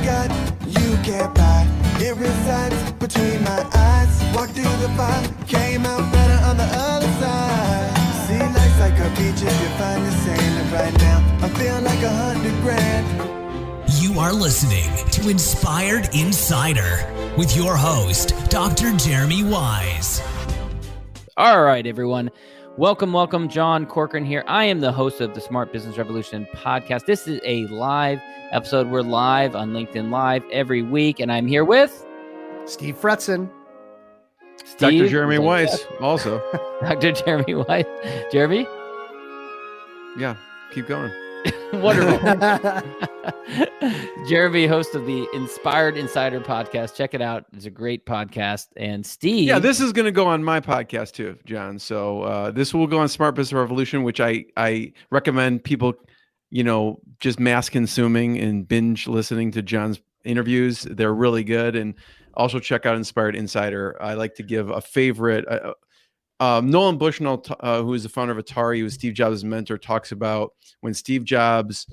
I got, you can't buy. It resides between my eyes. Walked through the fire, came out better on the other side. See, life's like a beach if you find the sailing right now. I feel like $100,000. You are listening to Inspired Insider with your host, Dr. Jeremy Wise. All right, everyone. Welcome. John Corcoran here. I am the host of the Smart Business Revolution podcast. This is a live episode. We're live on LinkedIn Live every week, and I'm here with Steve Fretzin. Dr. Jeremy Wise, also. Dr. Jeremy Wise. Jeremy? Yeah, keep going. Wonderful. Jeremy, host of the Inspired Insider podcast. Check it out. It's a great podcast. And Steve. Yeah, this is going to go on my podcast too, John. So this will go on Smart Business Revolution, which I recommend people, just mass consuming and binge listening to John's interviews. They're really good. And also check out Inspired Insider. I like to give a favorite. Nolan Bushnell, who is the founder of Atari, who was Steve Jobs' mentor, talks about when Steve Jobs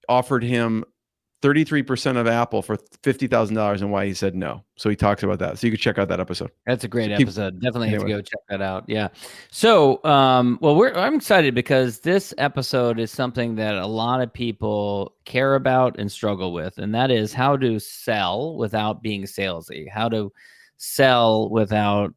offered him 33% of Apple for $50,000 and why he said no. So he talks about that. So you can check out that episode. That's a great episode. Definitely have to go check that out. Yeah. So, I'm excited because this episode is something that a lot of people care about and struggle with, and that is how to sell without being salesy, how to sell without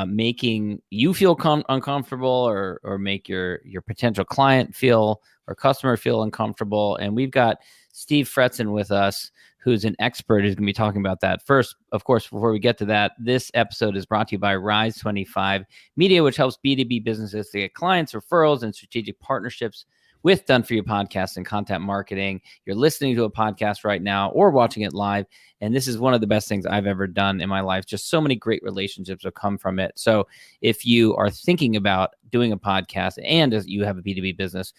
making you feel uncomfortable or make your potential client feel or customer feel uncomfortable. And we've got Steve Fretzin with us, who's an expert, who's going to be talking about that. First, of course, before we get to that, this episode is brought to you by Rise 25 Media, which helps B2B businesses to get clients, referrals, and strategic partnerships with done-for-you podcasts and content marketing. You're listening to a podcast right now or watching it live, and this is one of the best things I've ever done in my life. Just so many great relationships have come from it. So if you are thinking about doing a podcast and as you have a B2B business,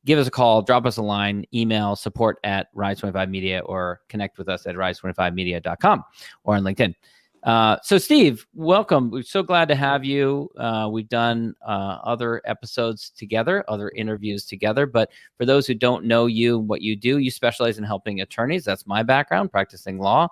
give us a call, drop us a line, email support at Rise25Media, or connect with us at rise25media.com or on LinkedIn. So Steve, welcome. We're so glad to have you. We've done other episodes together, other interviews together, but for those who don't know you and what you do, you specialize in helping attorneys. That's my background, practicing law,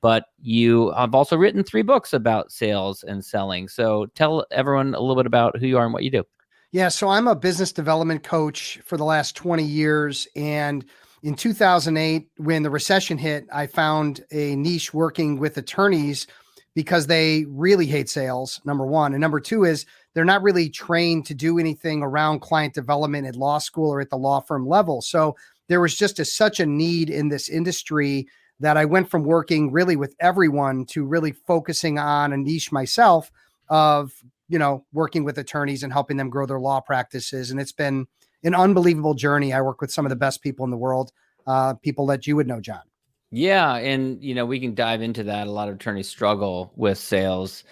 but you have also written 3 books about sales and selling. So tell everyone a little bit about who you are and what you do. Yeah, so I'm a business development coach for the last 20 years. And in 2008, when the recession hit, I found a niche working with attorneys because they really hate sales, number one. And number two is they're not really trained to do anything around client development at law school or at the law firm level. So there was just such a need in this industry that I went from working really with everyone to really focusing on a niche myself of working with attorneys and helping them grow their law practices. And it's been an unbelievable journey. I work with some of the best people in the world, people that you would know, John. Yeah. And, we can dive into that. A lot of attorneys struggle with sales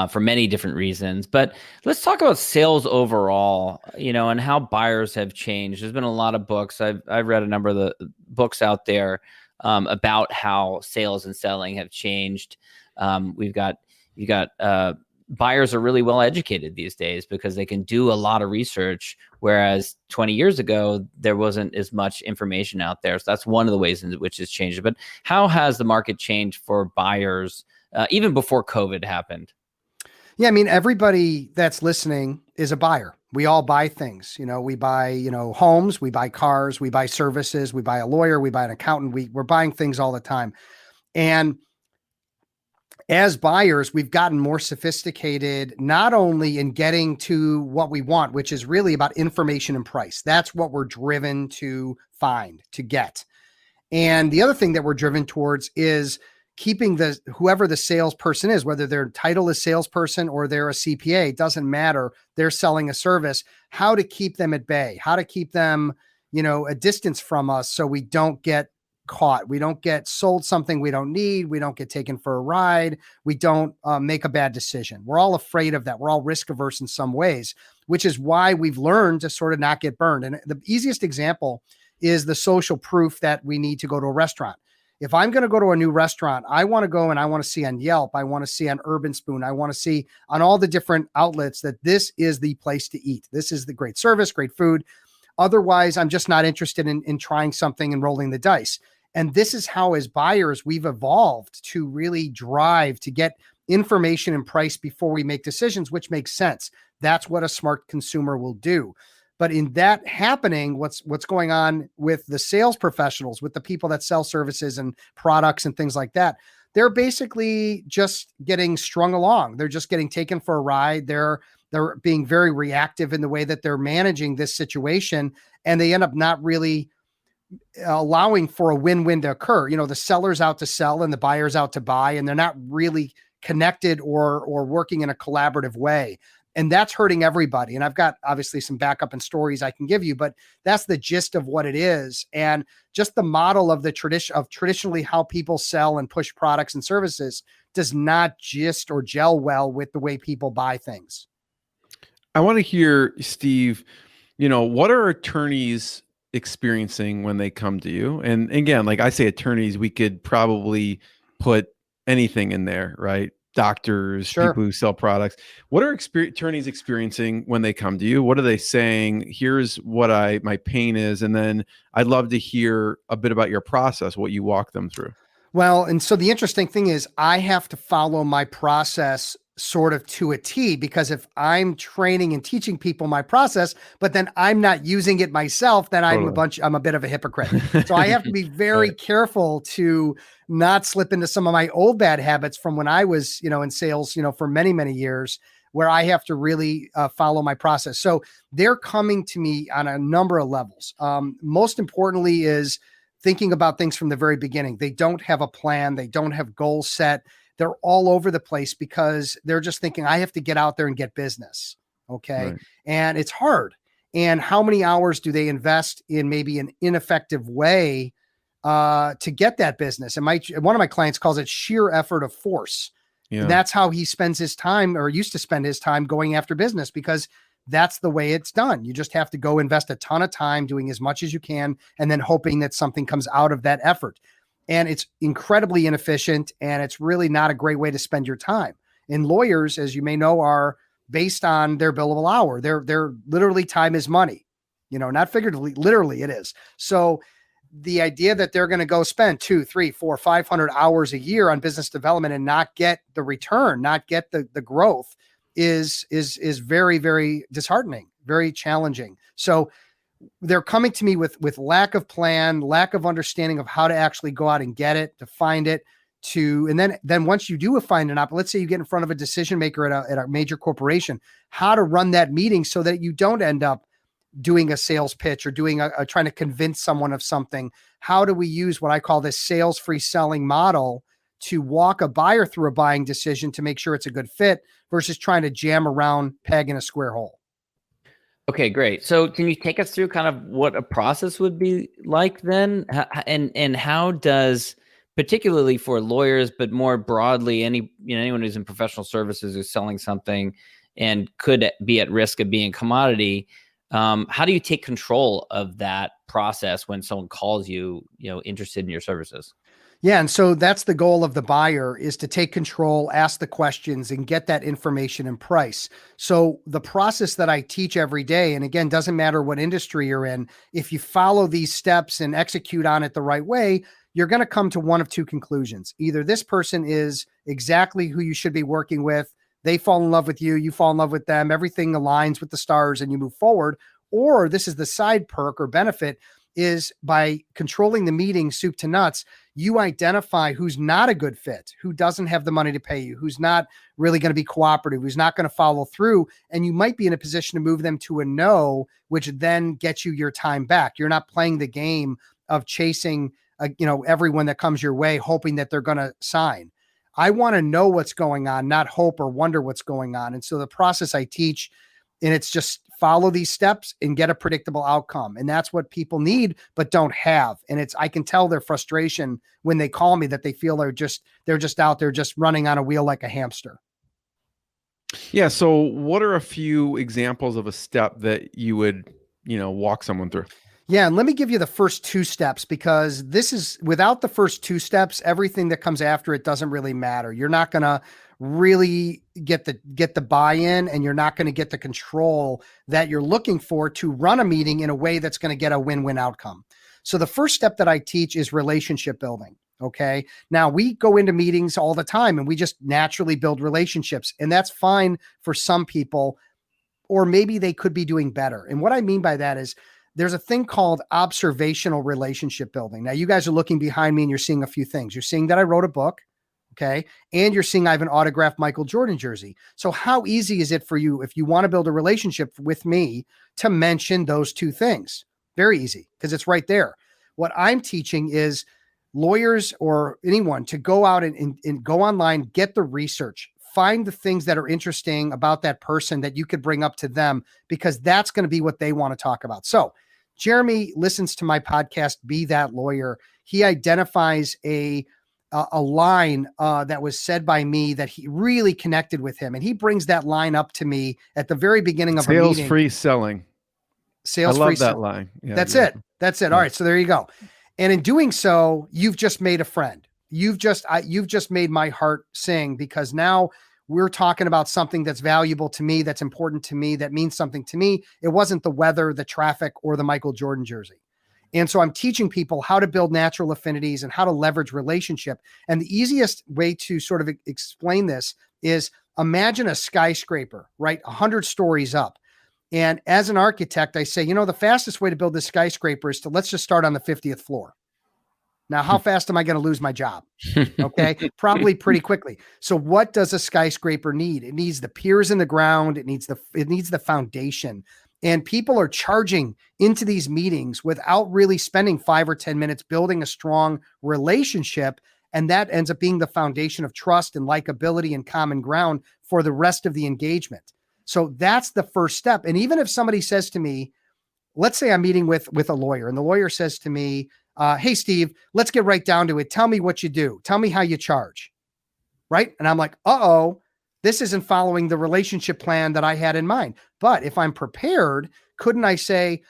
for many different reasons. But let's talk about sales overall, and how buyers have changed. There's been a lot of books. I've read a number of the books out there about how sales and selling have changed. You got buyers are really well educated these days because they can do a lot of research, whereas 20 years ago, there wasn't as much information out there. So that's one of the ways in which it's changed. But how has the market changed for buyers even before COVID happened? Yeah, I mean, everybody that's listening is a buyer. We all buy things. We buy, homes, we buy cars, we buy services, we buy a lawyer, we buy an accountant. We're buying things all the time. And as buyers, we've gotten more sophisticated, not only in getting to what we want, which is really about information and price. That's what we're driven to find, to get. And the other thing that we're driven towards is keeping whoever the salesperson is, whether their title is salesperson or they're a CPA, it doesn't matter. They're selling a service, how to keep them at bay, how to keep them, a distance from us so we don't get caught. We don't get sold something we don't need. We don't get taken for a ride. We don't make a bad decision. We're all afraid of that. We're all risk averse in some ways, which is why we've learned to sort of not get burned. And the easiest example is the social proof that we need to go to a restaurant. If I'm going to go to a new restaurant, I want to go and I want to see on Yelp. I want to see on Urban Spoon. I want to see on all the different outlets that this is the place to eat. This is the great service, great food. Otherwise, I'm just not interested in trying something and rolling the dice. And this is how, as buyers, we've evolved to really drive to get information and price before we make decisions, which makes sense. That's what a smart consumer will do. But in that happening, what's going on with the sales professionals, with the people that sell services and products and things like that, they're basically just getting strung along. They're just getting taken for a ride. They're being very reactive in the way that they're managing this situation, and they end up not really allowing for a win-win to occur. You know, the seller's out to sell and the buyer's out to buy, and they're not really connected or working in a collaborative way. And that's hurting everybody. And I've got obviously some backup and stories I can give you, but that's the gist of what it is. And just the model of the traditionally how people sell and push products and services does not gist or gel well with the way people buy things. I want to hear, Steve, what are attorneys experiencing when they come to you? And again, like I say, attorneys, we could probably put anything in there, right? Doctors, sure. People who sell products. What are attorneys experiencing when they come to you? What are they saying? Here's what my pain is. And then I'd love to hear a bit about your process, what you walk them through. Well, and so the interesting thing is I have to follow my process sort of to a T, because if I'm training and teaching people my process, but then I'm not using it myself, then totally. I'm a bit of a hypocrite. So I have to be very careful to not slip into some of my old bad habits from when I was, in sales, for many, many years, where I have to really follow my process. So they're coming to me on a number of levels. Most importantly is thinking about things from the very beginning. They don't have a plan. They don't have goals set. They're all over the place because they're just thinking, I have to get out there and get business. Okay. Right. And it's hard. And how many hours do they invest in maybe an ineffective way to get that business? And one of my clients calls it sheer effort of force. Yeah. And that's how he spends his time, or used to spend his time, going after business, because that's the way it's done. You just have to go invest a ton of time doing as much as you can, and then hoping that something comes out of that effort. And it's incredibly inefficient, and it's really not a great way to spend your time. And lawyers, as you may know, are based on their billable hour. They're literally, time is money, not figuratively, literally it is. So the idea that they're going to go spend 200, 300, 400, 500 hours a year on business development and not get the return, not get the growth is very, very disheartening, very challenging. So they're coming to me with lack of plan, lack of understanding of how to actually go out and get it, to find it, and then once you do find an let's say you get in front of a decision maker at a major corporation, how to run that meeting so that you don't end up doing a sales pitch or doing trying to convince someone of something. How do we use what I call this sales-free selling model to walk a buyer through a buying decision to make sure it's a good fit versus trying to jam a round peg in a square hole? Okay, great. So can you take us through kind of what a process would be like then? And how does, particularly for lawyers, but more broadly, anyone who's in professional services who's selling something and could be at risk of being a commodity, how do you take control of that process when someone calls you, interested in your services? Yeah. And so that's the goal of the buyer, is to take control, ask the questions, and get that information and price. So the process that I teach every day, and again, doesn't matter what industry you're in, if you follow these steps and execute on it the right way, you're going to come to one of two conclusions. Either this person is exactly who you should be working with, they fall in love with you, you fall in love with them, everything aligns with the stars and you move forward, or this is the side perk or benefit, is by controlling the meeting soup to nuts, you identify who's not a good fit, who doesn't have the money to pay you, who's not really going to be cooperative, who's not going to follow through. And you might be in a position to move them to a no, which then gets you your time back. You're not playing the game of chasing, everyone that comes your way, hoping that they're going to sign. I want to know what's going on, not hope or wonder what's going on. And so the process I teach, and it's just follow these steps and get a predictable outcome. And that's what people need, but don't have. And I can tell their frustration when they call me, that they feel they're just out there just running on a wheel like a hamster. Yeah. So what are a few examples of a step that you would, walk someone through? Yeah. And let me give you the first two steps, because this is, without the first two steps, everything that comes after it doesn't really matter. You're not going to really get the buy-in, and you're not going to get the control that you're looking for to run a meeting in a way that's going to get a win-win outcome. So the first step that I teach is relationship building. Okay. Now we go into meetings all the time and we just naturally build relationships, and that's fine for some people, or maybe they could be doing better. And what I mean by that is there's a thing called observational relationship building. Now you guys are looking behind me and you're seeing a few things. You're seeing that I wrote a book. Okay. And you're seeing I have an autographed Michael Jordan jersey. So how easy is it for you, if you want to build a relationship with me, to mention those two things? Very easy, because it's right there. What I'm teaching is lawyers or anyone to go out and go online, get the research, find the things that are interesting about that person that you could bring up to them, because that's going to be what they want to talk about. So Jeremy listens to my podcast, Be That Lawyer. He identifies a line that was said by me that he really connected with him. And he brings that line up to me at the very beginning of a meeting. Sales-free selling. Sales-free. I love that line. Yeah, That's it. That's it. All right. So there you go. And in doing so, you've just made a friend. You've just made my heart sing, because now we're talking about something that's valuable to me, that's important to me, that means something to me. It wasn't the weather, the traffic, or the Michael Jordan jersey. And so I'm teaching people how to build natural affinities and how to leverage relationship. And the easiest way to sort of explain this is, imagine a skyscraper, right? 100 stories up. And as an architect, I say, the fastest way to build this skyscraper is let's just start on the 50th floor. Now, how fast am I going to lose my job? Okay. Probably pretty quickly. So what does a skyscraper need? It needs the piers in the ground. It needs the foundation. And people are charging into these meetings without really spending 5 or 10 minutes building a strong relationship. And that ends up being the foundation of trust and likability and common ground for the rest of the engagement. So that's the first step. And even if somebody says to me, let's say I'm meeting with a lawyer, and the lawyer says to me, hey, Steve, let's get right down to it. Tell me what you do. Tell me how you charge. Right. And I'm like, this isn't following the relationship plan that I had in mind. But if I'm prepared, couldn't I say,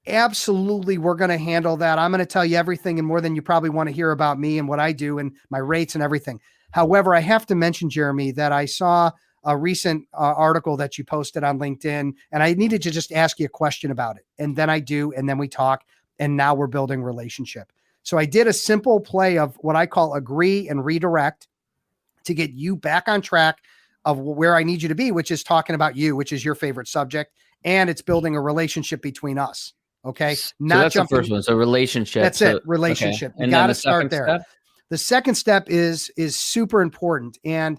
absolutely, we're going to handle that. I'm going to tell you everything and more than you probably want to hear about me and what I do and my rates and everything. However, I have to mention, Jeremy, that I saw a recent article that you posted on LinkedIn, and I needed to just ask you a question about it. And then I do, and then we talk, and now we're building relationship. So I did a simple play of what I call agree and redirect to get you back on track of where I need you to be, which is talking about you, which is your favorite subject, and it's building a relationship between us. Okay. Not so that's jumping. The first one. So relationship. That's it. Relationship. Okay. You got to start there. Step? The second step is super important. And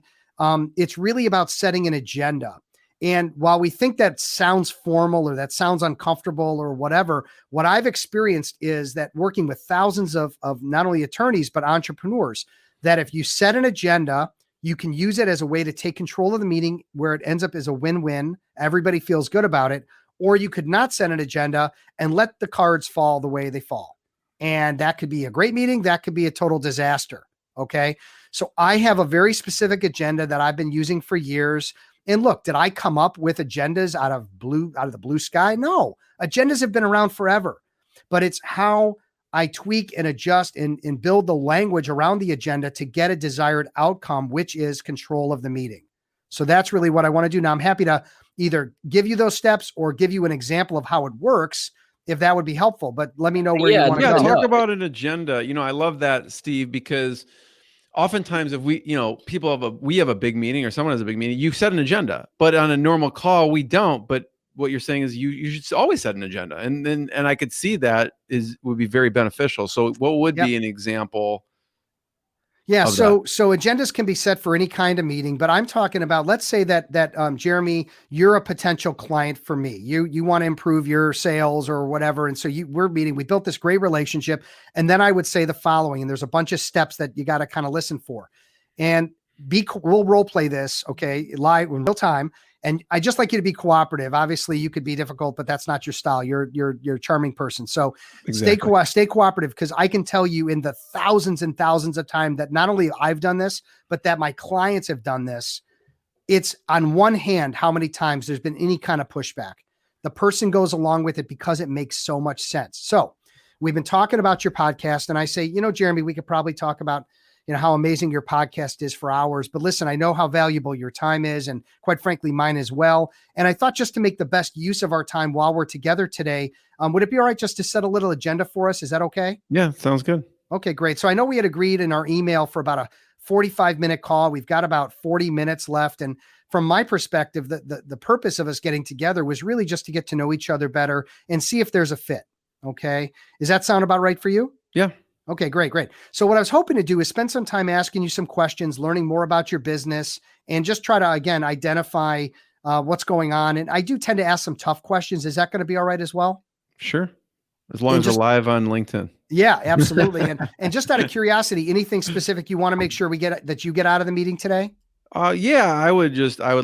it's really about setting an agenda. And while we think that sounds formal or that sounds uncomfortable or whatever, what I've experienced is that working with thousands of not only attorneys, but entrepreneurs, that if you set an agenda, you can use it as a way to take control of the meeting where it ends up as a win-win. Everybody feels good about it. Or you could not set an agenda and let the cards fall the way they fall. And that could be a great meeting. That could be a total disaster. Okay. So I have a very specific agenda that I've been using for years. And look, did I come up with agendas out of the blue sky? No, agendas have been around forever, but it's how I tweak and adjust and build the language around the agenda to get a desired outcome, which is control of the meeting. So that's really what I want to do. Now I'm happy to either give you those steps or give you an example of how it works, if that would be helpful, but let me know where you want to go. Talk about an agenda. I love that, Steve, because oftentimes if we have a big meeting or someone has a big meeting, you set an agenda, but on a normal call, we don't. But what you're saying is you should always set an agenda. And I could see that would be very beneficial. So what would be an example? Yeah. So agendas can be set for any kind of meeting, but I'm talking about, let's say that Jeremy, you're a potential client for me. You want to improve your sales or whatever. And so we're meeting, we built this great relationship. And then I would say the following, and there's a bunch of steps that you got to kind of listen for, and we'll role play this. Okay. Live in real time. And I just like you to be cooperative. Obviously you could be difficult, but that's not your style. You're a charming person. So exactly. Stay cooperative, because I can tell you in the thousands and thousands of times that not only I've done this, but that my clients have done this. It's on one hand, how many times there's been any kind of pushback. The person goes along with it because it makes so much sense. So we've been talking about your podcast, and I say, Jeremy, we could probably talk about, how amazing your podcast is for hours. But listen, I know how valuable your time is, and quite frankly, mine as well. And I thought just to make the best use of our time while we're together today, would it be all right just to set a little agenda for us? Is that okay? Yeah, sounds good. Okay, great. So I know we had agreed in our email for about a 45-minute call. We've got about 40 minutes left. And from my perspective, the purpose of us getting together was really just to get to know each other better and see if there's a fit. Okay. Does that sound about right for you? Yeah. Okay, great. So what I was hoping to do is spend some time asking you some questions, learning more about your business, and just try to, again, identify what's going on. And I do tend to ask some tough questions. Is that going to be all right as well? Sure. As long as we're live on LinkedIn. Yeah, absolutely. And just out of curiosity, anything specific you want to make sure you get out of the meeting today? Yeah, I would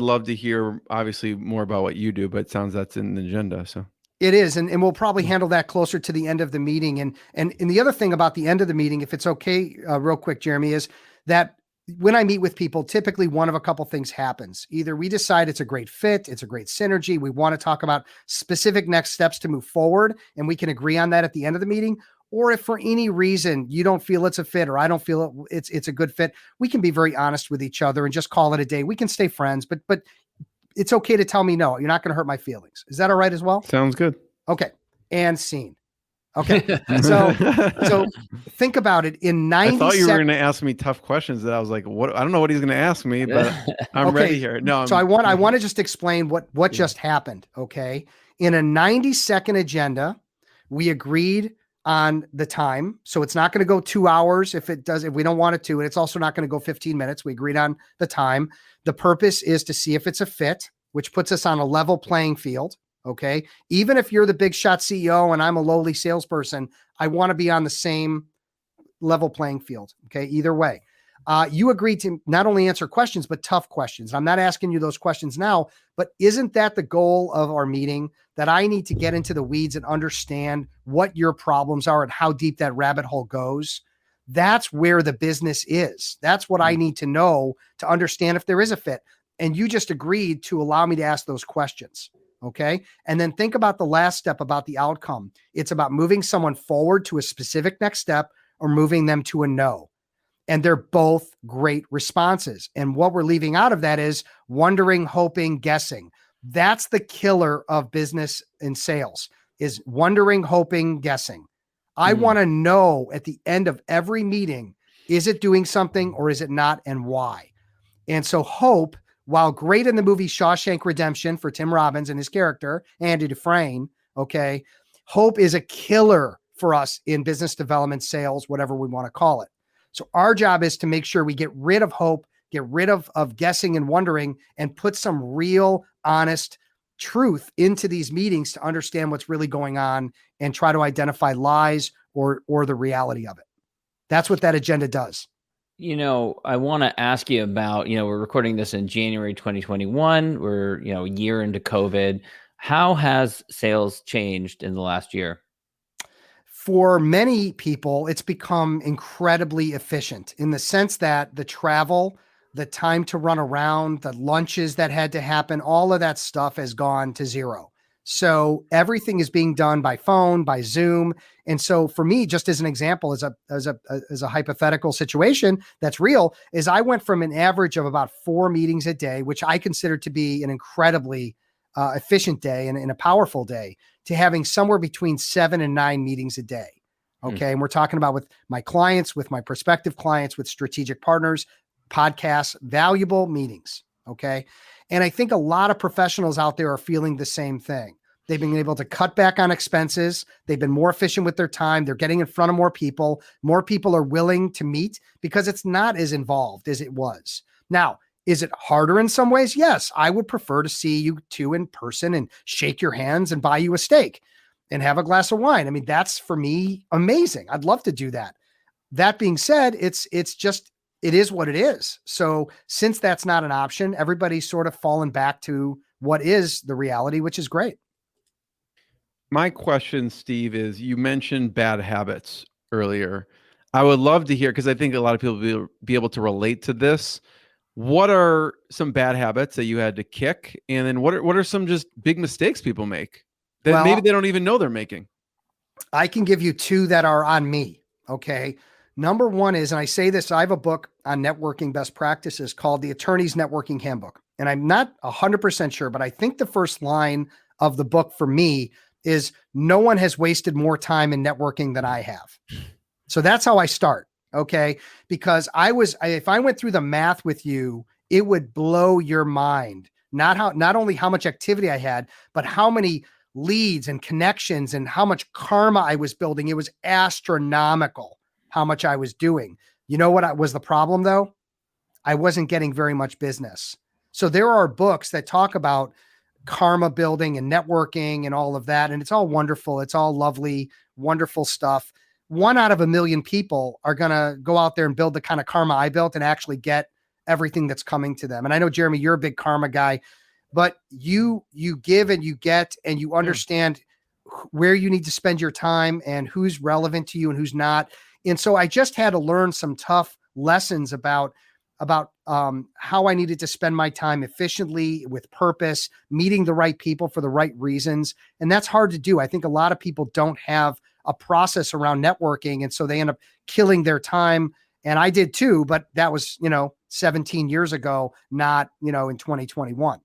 love to hear obviously more about what you do, but it sounds that's in the agenda. So it is. And we'll probably handle that closer to the end of the meeting. And the other thing about the end of the meeting, if it's okay, real quick, Jeremy, is that when I meet with people, typically one of a couple things happens. Either we decide it's a great fit, it's a great synergy, we want to talk about specific next steps to move forward, and we can agree on that at the end of the meeting. Or if for any reason you don't feel it's a fit, or I don't feel it's a good fit, we can be very honest with each other and just call it a day. We can stay friends, but it's okay to tell me no. You're not going to hurt my feelings. Is that all right as well? Sounds good. Okay. And scene. Okay. So think about it in 90 I thought you were going to ask me tough questions that I was like, what? I don't know what he's going to ask me, but I'm ready here. No. So I want to just explain what just happened. Okay. In a 90-second agenda, we agreed on the time. So it's not going to go 2 hours if we don't want it to, and it's also not going to go 15 minutes. We agreed on the time. The purpose is to see if it's a fit, which puts us on a level playing field. Okay. Even if you're the big shot CEO and I'm a lowly salesperson, I want to be on the same level playing field. Okay. Either way, you agreed to not only answer questions, but tough questions. I'm not asking you those questions now, but isn't that the goal of our meeting, that I need to get into the weeds and understand what your problems are and how deep that rabbit hole goes? That's where the business is. That's what I need to know to understand if there is a fit. And you just agreed to allow me to ask those questions. Okay. And then think about the last step about the outcome. It's about moving someone forward to a specific next step or moving them to a no. And they're both great responses. And what we're leaving out of that is wondering, hoping, guessing. That's the killer of business and sales, is wondering, hoping, guessing. I want to know at the end of every meeting, is it doing something or is it not, and why? And so hope, while great in the movie Shawshank Redemption for Tim Robbins and his character, Andy Dufresne, okay, hope is a killer for us in business development, sales, whatever we want to call it. So our job is to make sure we get rid of hope, get rid of guessing and wondering, and put some real, honest truth into these meetings to understand what's really going on and try to identify lies or the reality of it. That's what that agenda does. I want to ask you about, we're recording this in January 2021. We're, a year into COVID. How has sales changed in the last year? For many people, it's become incredibly efficient in the sense that the travel, the time to run around, the lunches that had to happen, all of that stuff has gone to zero. So everything is being done by phone, by Zoom. And so for me, just as an example, as a hypothetical situation that's real, is I went from an average of about 4 meetings a day, which I consider to be an incredibly efficient day and a powerful day, to having somewhere between 7 and 9 meetings a day. Okay. And we're talking about with my clients, with my prospective clients, with strategic partners, podcasts, valuable meetings. Okay. And I think a lot of professionals out there are feeling the same thing. They've been able to cut back on expenses. They've been more efficient with their time. They're getting in front of more people. More people are willing to meet because it's not as involved as it was. Now, is it harder in some ways? Yes. I would prefer to see you two in person and shake your hands and buy you a steak and have a glass of wine. I mean, that's for me amazing. I'd love to do that. That being said, it is what it is. So since that's not an option, everybody's sort of fallen back to what is the reality, which is great. My question, Steve, is you mentioned bad habits earlier. I would love to hear, because I think a lot of people will be able to relate to this. What are some bad habits that you had to kick? And then what are some just big mistakes people make that maybe they don't even know they're making? I can give you 2 that are on me. Okay. Number one is, and I say this, I have a book on networking best practices called The Attorney's Networking Handbook. And I'm not 100% sure, but I think the first line of the book for me is no one has wasted more time in networking than I have. So that's how I start. Okay. Because if I went through the math with you, it would blow your mind. Not only how much activity I had, but how many leads and connections and how much karma I was building. It was astronomical how much I was doing. You know what was the problem though? I wasn't getting very much business. So there are books that talk about karma building and networking and all of that. And it's all wonderful. It's all lovely, wonderful stuff. 1 out of a million people are going to go out there and build the kind of karma I built and actually get everything that's coming to them. And I know, Jeremy, you're a big karma guy, but you give and you get, and you understand where you need to spend your time and who's relevant to you and who's not. And so I just had to learn some tough lessons about how I needed to spend my time efficiently with purpose, meeting the right people for the right reasons. And that's hard to do. I think a lot of people don't have a process around networking. And so they end up killing their time. And I did too, but that was, 17 years ago, not, in 2021.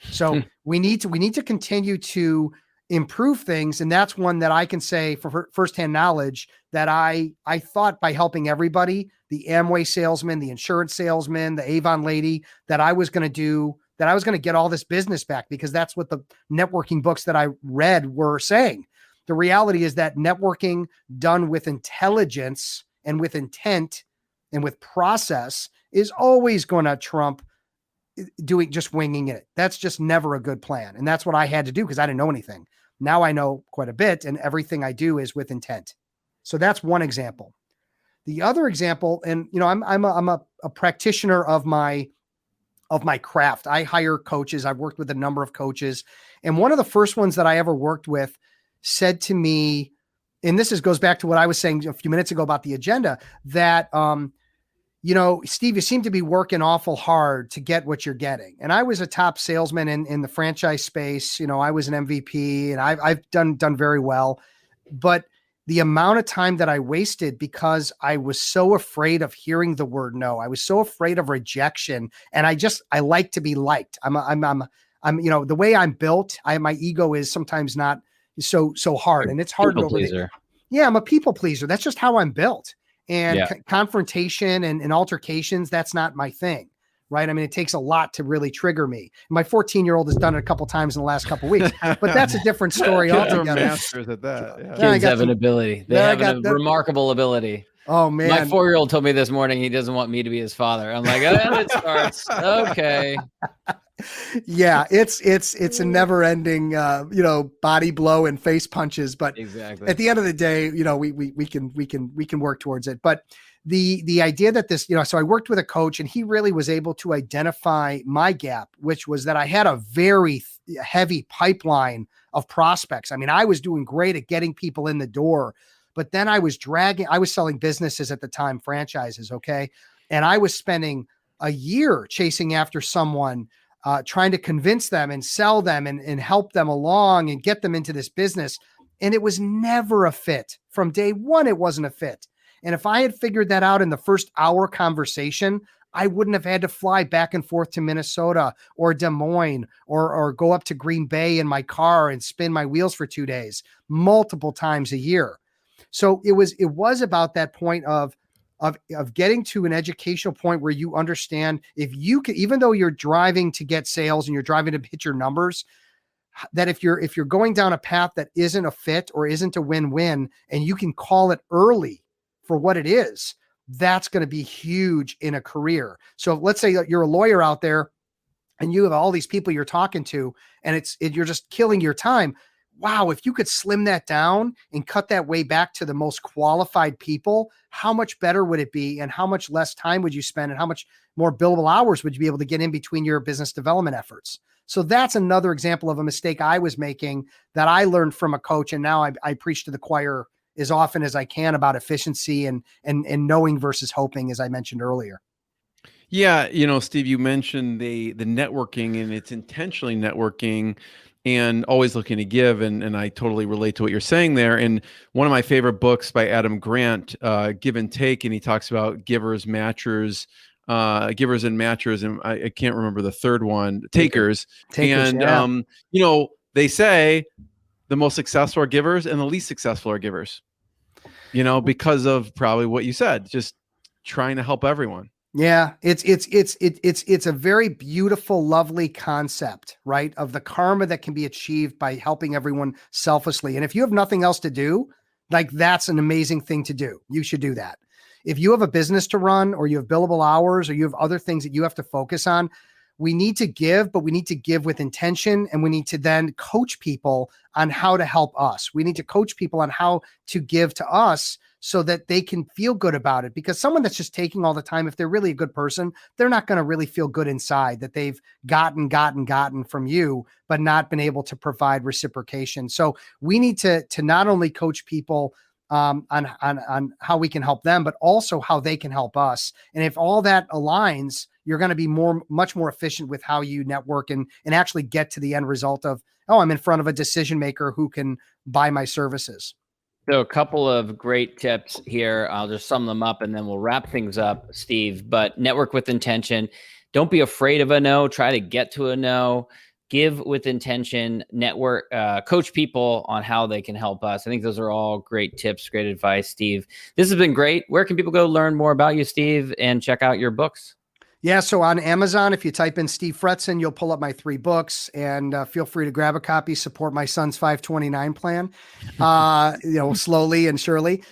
So we need to continue to improve things. And that's one that I can say for firsthand knowledge that I thought by helping everybody, the Amway salesman, the insurance salesman, the Avon lady, that I was going to get all this business back, because that's what the networking books that I read were saying. The reality is that networking done with intelligence and with intent and with process is always going to trump just winging it. That's just never a good plan. And that's what I had to do because I didn't know anything. Now I know quite a bit, and everything I do is with intent. So that's one example. The other example, and I'm a practitioner of my craft. I hire coaches. I've worked with a number of coaches, and one of the first ones that I ever worked with said to me, and this goes back to what I was saying a few minutes ago about the agenda, that Steve, you seem to be working awful hard to get what you're getting. And I was a top salesman in the franchise space. I was an MVP, and I've done very well. But the amount of time that I wasted because I was so afraid of hearing the word no, I was so afraid of rejection, and I like to be liked. I'm the way I'm built. My ego is sometimes not so hard, and it's hard to overcome. Yeah, I'm a people pleaser. That's just how I'm built. And confrontation and altercations, that's not my thing, right? I mean, it takes a lot to really trigger me. My 14-year-old has done it a couple times in the last couple of weeks, but that's a different story altogether. Masters at that. Yeah. Kids have an ability. They have a remarkable ability. Oh man, my 4-year-old told me this morning he doesn't want me to be his father. I'm like, it starts. Okay. Yeah, it's a never-ending body blow and face punches, but exactly. At the end of the day, we can work towards it. But the idea that this, so I worked with a coach, and he really was able to identify my gap, which was that I had a very heavy pipeline of prospects. I mean, I was doing great at getting people in the door, but then I was selling businesses at the time, franchises. Okay. And I was spending a year chasing after someone, trying to convince them and sell them and help them along and get them into this business. And it was never a fit. From day one, it wasn't a fit. And if I had figured that out in the first hour conversation, I wouldn't have had to fly back and forth to Minnesota or Des Moines or go up to Green Bay in my car and spin my wheels for 2 days, multiple times a year. So it was about that point of getting to an educational point where you understand, if you can, even though you're driving to get sales and you're driving to hit your numbers, that if you're going down a path that isn't a fit or isn't a win-win, and you can call it early for what it is, that's going to be huge in a career. So let's say that you're a lawyer out there and you have all these people you're talking to, and you're just killing your time. Wow, if you could slim that down and cut that way back to the most qualified people, how much better would it be? And how much less time would you spend? And how much more billable hours would you be able to get in between your business development efforts? So that's another example of a mistake I was making that I learned from a coach. And now I preach to the choir as often as I can about efficiency and knowing versus hoping, as I mentioned earlier. Yeah. Steve, you mentioned the networking, and it's intentionally networking. and always looking to give. And I totally relate to what you're saying there. And one of my favorite books by Adam Grant, Give and Take, and he talks about givers, matchers, givers and matchers, and I can't remember the third one, takers. And yeah. They say the most successful are givers and the least successful are givers. Because of probably what you said, just trying to help everyone. Yeah, it's a very beautiful, lovely concept, right? Of the karma that can be achieved by helping everyone selflessly. And if you have nothing else to do, like, that's an amazing thing to do. You should do that. If you have a business to run, or you have billable hours, or you have other things that you have to focus on, we need to give, but we need to give with intention. And we need to then coach people on how to help us. We need to coach people on how to give to us so that they can feel good about it. Because someone that's just taking all the time, if they're really a good person, they're not going to really feel good inside that they've gotten from you, but not been able to provide reciprocation. So we need to not only coach people on how we can help them, but also how they can help us. And if all that aligns, you're going to be much more efficient with how you network and actually get to the end result of, oh, I'm in front of a decision maker who can buy my services. So a couple of great tips here. I'll just sum them up and then we'll wrap things up, Steve. But network with intention. Don't be afraid of a no. Try to get to a no. Give with intention. Network, coach people on how they can help us. I think those are all great tips, great advice, Steve. This has been great. Where can people go learn more about you, Steve, and check out your books? Yeah, so on Amazon, if you type in Steve Fretzin, you'll pull up my 3 books, and feel free to grab a copy. Support my son's 529 plan, slowly and surely.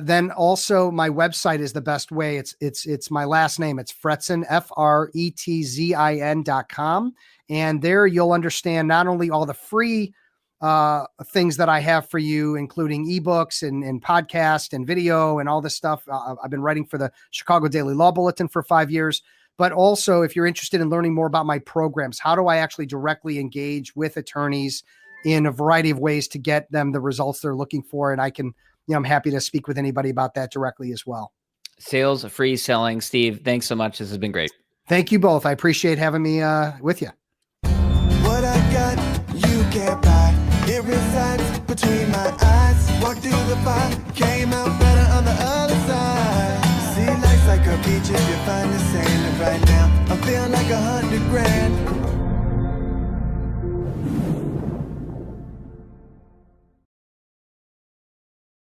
Then also my website is the best way. It's my last name. It's Fretzin, FRETZIN.com, and there you'll understand not only all the free things that I have for you, including ebooks and podcast and video and all this stuff. I've been writing for the Chicago Daily Law Bulletin for 5 years. But also, if you're interested in learning more about my programs, how do I actually directly engage with attorneys in a variety of ways to get them the results they're looking for? And I can, I'm happy to speak with anybody about that directly as well. Sales, free selling. Steve, thanks so much. This has been great. Thank you both. I appreciate having me with you. What I got, you can't buy. It resides between my eyes. Walked through the fire, came out better on the other side. See, life's like a beach if you find the sailing right now. I feel like $100 grand.